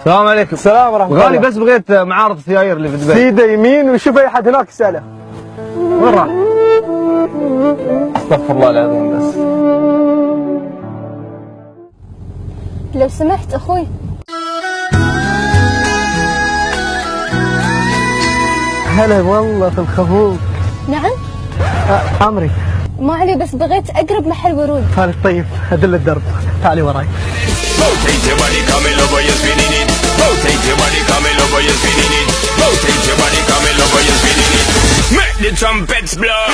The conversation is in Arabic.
السلام عليكم. السلام ورحمة الله. غالي بس بغيت معارض السيايير اللي في دبي. سيده يمين وشوف اي حد هناك اساله. وين راح؟ استغفر الله العظيم بس. لو سمحت اخوي. هلا والله في الخفوق. نعم؟ عمري. ما علي بس بغيت اقرب محل ورود. خالد طيب ادل الدرب. تعالي وراي. Rotate your body, come in over, you're spinning it. Rotate your body, come in over, you're spinning it. Rotate your body, come in over, you're spinning it. Make the trumpets blow.